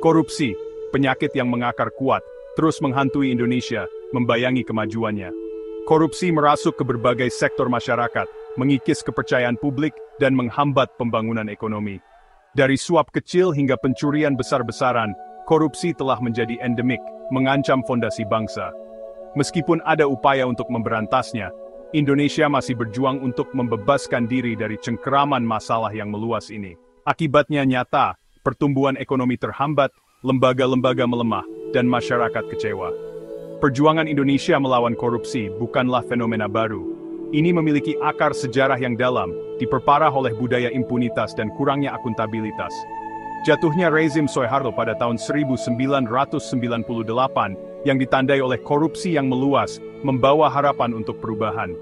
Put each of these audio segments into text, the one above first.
Korupsi, penyakit yang mengakar kuat, terus menghantui Indonesia, membayangi kemajuannya. Korupsi merasuk ke berbagai sektor masyarakat, mengikis kepercayaan publik, dan menghambat pembangunan ekonomi. Dari suap kecil hingga pencurian besar-besaran, korupsi telah menjadi endemik, mengancam fondasi bangsa. Meskipun ada upaya untuk memberantasnya, Indonesia masih berjuang untuk membebaskan diri dari cengkeraman masalah yang meluas ini. Akibatnya nyata, pertumbuhan ekonomi terhambat, lembaga-lembaga melemah, dan masyarakat kecewa. Perjuangan Indonesia melawan korupsi bukanlah fenomena baru. Ini memiliki akar sejarah yang dalam, diperparah oleh budaya impunitas dan kurangnya akuntabilitas. Jatuhnya rezim Soeharto pada tahun 1998 yang ditandai oleh korupsi yang meluas, membawa harapan untuk perubahan.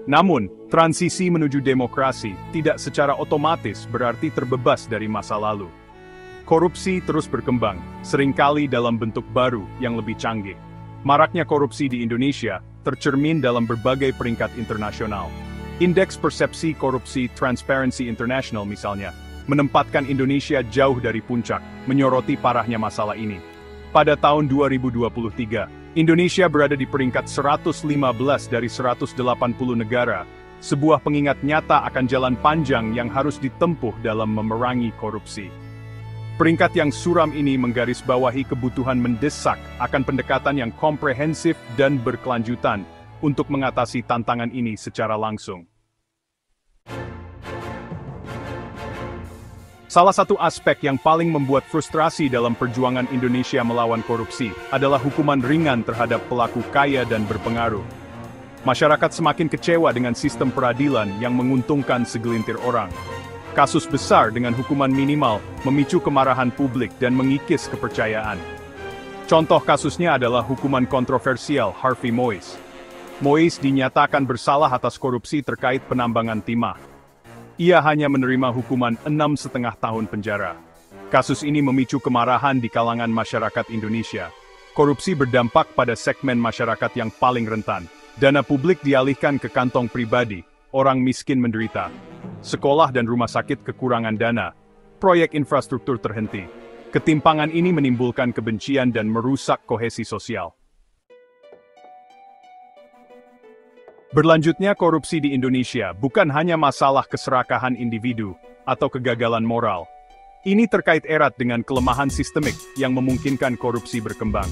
Namun, transisi menuju demokrasi tidak secara otomatis berarti terbebas dari masa lalu. Korupsi terus berkembang, seringkali dalam bentuk baru yang lebih canggih. Maraknya korupsi di Indonesia tercermin dalam berbagai peringkat internasional. Indeks persepsi korupsi Transparency International misalnya, menempatkan Indonesia jauh dari puncak, menyoroti parahnya masalah ini. Pada tahun 2023, Indonesia berada di peringkat 115 dari 180 negara, sebuah pengingat nyata akan jalan panjang yang harus ditempuh dalam memerangi korupsi. Peringkat yang suram ini menggarisbawahi kebutuhan mendesak akan pendekatan yang komprehensif dan berkelanjutan untuk mengatasi tantangan ini secara langsung. Salah satu aspek yang paling membuat frustrasi dalam perjuangan Indonesia melawan korupsi adalah hukuman ringan terhadap pelaku kaya dan berpengaruh. Masyarakat semakin kecewa dengan sistem peradilan yang menguntungkan segelintir orang. Kasus besar dengan hukuman minimal memicu kemarahan publik dan mengikis kepercayaan. Contoh kasusnya adalah hukuman kontroversial Harvey Moise. Moise dinyatakan bersalah atas korupsi terkait penambangan timah. Ia hanya menerima hukuman 6,5 tahun penjara. Kasus ini memicu kemarahan di kalangan masyarakat Indonesia. Korupsi berdampak pada segmen masyarakat yang paling rentan. Dana publik dialihkan ke kantong pribadi, orang miskin menderita. Sekolah dan rumah sakit kekurangan dana, proyek infrastruktur terhenti. Ketimpangan ini menimbulkan kebencian dan merusak kohesi sosial. Berlanjutnya korupsi di Indonesia bukan hanya masalah keserakahan individu atau kegagalan moral. Ini terkait erat dengan kelemahan sistemik yang memungkinkan korupsi berkembang.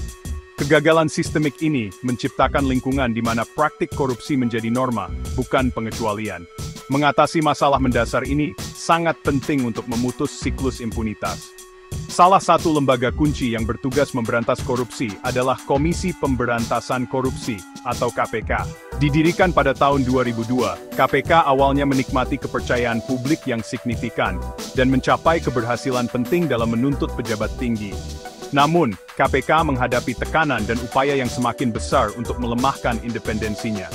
Kegagalan sistemik ini menciptakan lingkungan di mana praktik korupsi menjadi norma, bukan pengecualian. Mengatasi masalah mendasar ini sangat penting untuk memutus siklus impunitas. Salah satu lembaga kunci yang bertugas memberantas korupsi adalah Komisi Pemberantasan Korupsi, atau KPK. Didirikan pada tahun 2002, KPK awalnya menikmati kepercayaan publik yang signifikan, dan mencapai keberhasilan penting dalam menuntut pejabat tinggi. Namun, KPK menghadapi tekanan dan upaya yang semakin besar untuk melemahkan independensinya.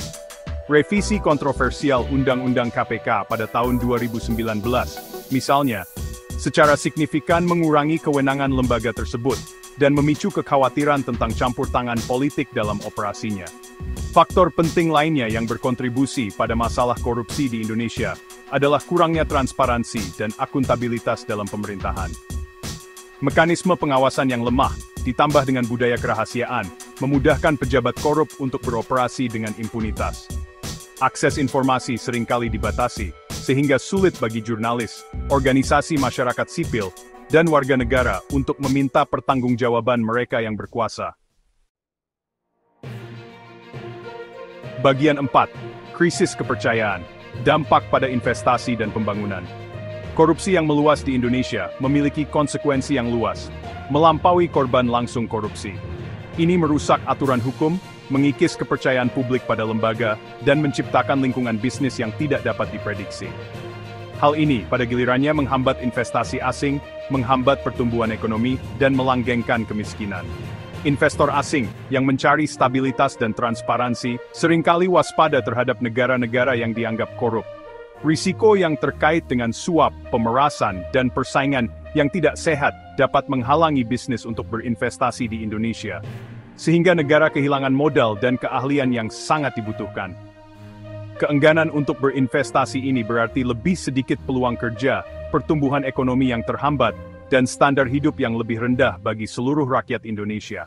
Revisi kontroversial Undang-Undang KPK pada tahun 2019, misalnya, secara signifikan mengurangi kewenangan lembaga tersebut, dan memicu kekhawatiran tentang campur tangan politik dalam operasinya. Faktor penting lainnya yang berkontribusi pada masalah korupsi di Indonesia adalah kurangnya transparansi dan akuntabilitas dalam pemerintahan. Mekanisme pengawasan yang lemah, ditambah dengan budaya kerahasiaan, memudahkan pejabat korup untuk beroperasi dengan impunitas. Akses informasi seringkali dibatasi, sehingga sulit bagi jurnalis, organisasi masyarakat sipil, dan warga negara untuk meminta pertanggungjawaban mereka yang berkuasa. Bagian 4. Krisis kepercayaan, dampak pada investasi dan pembangunan. Korupsi yang meluas di Indonesia memiliki konsekuensi yang luas, melampaui korban langsung korupsi. Ini merusak aturan hukum, mengikis kepercayaan publik pada lembaga, dan menciptakan lingkungan bisnis yang tidak dapat diprediksi. Hal ini pada gilirannya menghambat investasi asing, menghambat pertumbuhan ekonomi, dan melanggengkan kemiskinan. Investor asing yang mencari stabilitas dan transparansi seringkali waspada terhadap negara-negara yang dianggap korup. Risiko yang terkait dengan suap, pemerasan, dan persaingan yang tidak sehat dapat menghalangi bisnis untuk berinvestasi di Indonesia, sehingga negara kehilangan modal dan keahlian yang sangat dibutuhkan. Keengganan untuk berinvestasi ini berarti lebih sedikit peluang kerja, pertumbuhan ekonomi yang terhambat, dan standar hidup yang lebih rendah bagi seluruh rakyat Indonesia.